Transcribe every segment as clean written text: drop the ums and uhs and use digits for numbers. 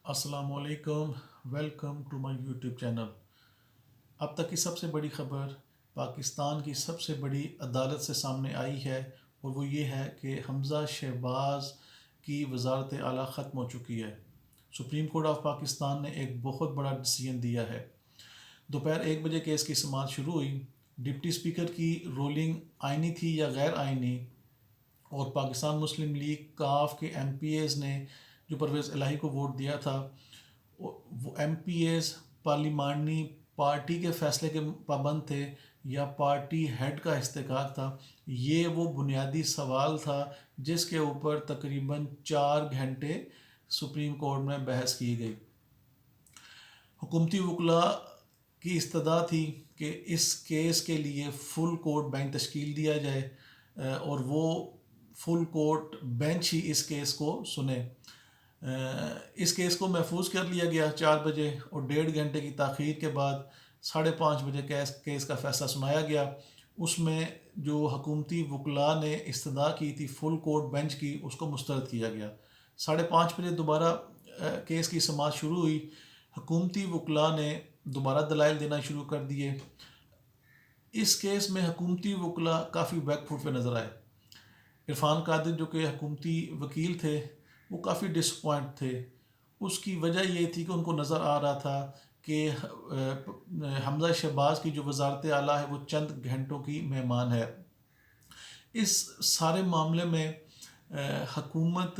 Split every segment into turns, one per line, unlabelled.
अस्सलाम वालेकुम। Welcome to my YouTube channel. अब तक की सबसे बड़ी ख़बर पाकिस्तान की सबसे बड़ी अदालत से सामने आई है और वो ये है कि हमज़ा शहबाज की वज़ारत आला ख़त्म हो चुकी है। सुप्रीम कोर्ट ऑफ पाकिस्तान ने एक बहुत बड़ा डिसीजन दिया है। दोपहर 1 बजे केस की समाअत शुरू हुई। डिप्टी स्पीकर की रोलिंग आइनी थी या गैर आइनी, और पाकिस्तान मुस्लिम लीग काफ के MPAs ने जो परवेज़ इलाही को वोट दिया था, वो MPAs पार्लिमानी पार्टी के फ़ैसले के पाबंद थे या पार्टी हेड का इस्तेहकाक था। ये वो बुनियादी सवाल था जिसके ऊपर तकरीबन 4 घंटे सुप्रीम कोर्ट में बहस की गई। हुकूमती वकला की इस्तदा थी कि इस केस के लिए फुल कोर्ट बेंच तश्कील दिया जाए और वो फुल कोर्ट बेंच ही इस केस को सुने। इस केस को महफूज कर लिया गया 4 बजे, और 1.5 घंटे की ताख़ीर के बाद 5:30 बजे केस का फ़ैसला सुनाया गया। उसमें जो हुकूमती वकला ने इस्तदा की थी फुल कोर्ट बेंच की, उसको मुस्तरद किया गया। 5:30 बजे दोबारा केस की समाअत शुरू हुई। हुकूमती वकला ने दोबारा दलाइल देना शुरू कर दिए। इस केस में हुकूमती वकला काफ़ी बैक फुट पे नज़र आए। इरफान कादिर जो कि हुकूमती वकील थे, वो काफ़ी डिसपॉइंट थे। उसकी वजह ये थी कि उनको नज़र आ रहा था कि हमज़ा शहबाज की जो वज़ारत आला है वो चंद घंटों की मेहमान है। इस सारे मामले में हुकूमत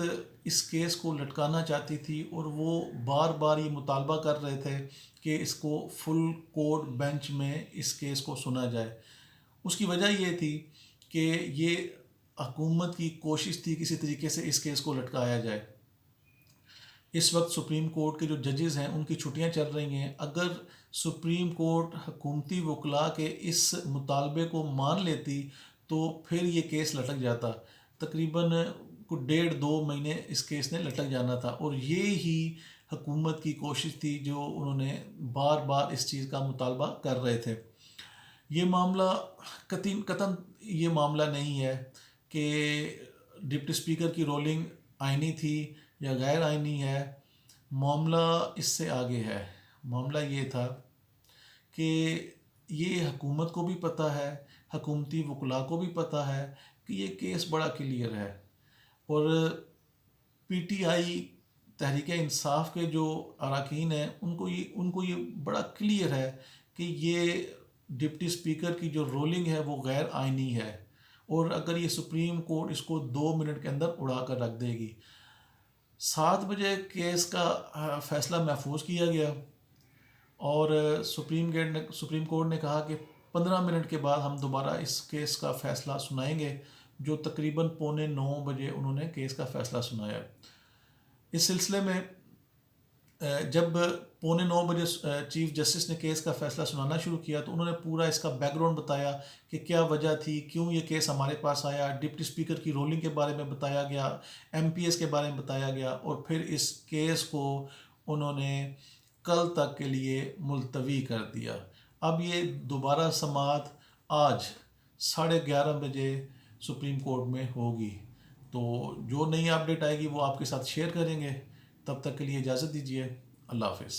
इस केस को लटकाना चाहती थी और वो बार बार ये मुतालबा कर रहे थे कि इसको फुल कोर्ट बेंच में इस केस को सुना जाए। उसकी वजह ये थी कि ये हुकूमत की कोशिश थी किसी तरीके से इस केस को लटकाया जाए। इस वक्त सुप्रीम कोर्ट के जो जजेस हैं उनकी छुट्टियां चल रही हैं। अगर सुप्रीम कोर्ट हुकूमती वकला के इस मुतालबे को मान लेती तो फिर ये केस लटक जाता। तकरीबन कुछ 1.5-2 महीने इस केस ने लटक जाना था, और ये ही हुकूमत की कोशिश थी जो उन्होंने बार बार इस चीज़ का मुतालबा कर रहे थे। ये मामला कतन ये मामला नहीं है कि डिप्टी स्पीकर की रोलिंग आइनी थी या गैर आइनी है। मामला इससे आगे है। मामला ये था कि ये हुकूमत को भी पता है, हुकूमती वकला को भी पता है कि ये केस बड़ा क्लियर है, और PTI तहरीक इंसाफ के जो अरकान हैं उनको ये बड़ा क्लियर है कि ये डिप्टी स्पीकर की जो रोलिंग है वो गैर आइनी है, और अगर ये सुप्रीम कोर्ट इसको 2 मिनट के अंदर उड़ा कर रख देगी। 7 बजे केस का फ़ैसला महफूज किया गया, और सुप्रीम कोर्ट ने कहा कि 15 मिनट के बाद हम दोबारा इस केस का फ़ैसला सुनाएंगे, जो तकरीबन 8:45 बजे उन्होंने केस का फ़ैसला सुनाया। इस सिलसिले में जब 8:45 बजे चीफ जस्टिस ने केस का फ़ैसला सुनाना शुरू किया तो उन्होंने पूरा इसका बैकग्राउंड बताया कि क्या वजह थी, क्यों ये केस हमारे पास आया। डिप्टी स्पीकर की रोलिंग के बारे में बताया गया, MPS के बारे में बताया गया, और फिर इस केस को उन्होंने कल तक के लिए मुलतवी कर दिया। अब ये दोबारा समाअत आज 11:30 बजे सुप्रीम कोर्ट में होगी। तो जो नई अपडेट आएगी वो आपके साथ शेयर करेंगे। तब तक के लिए इजाज़त दीजिए। अल्लाह हाफ़िज़।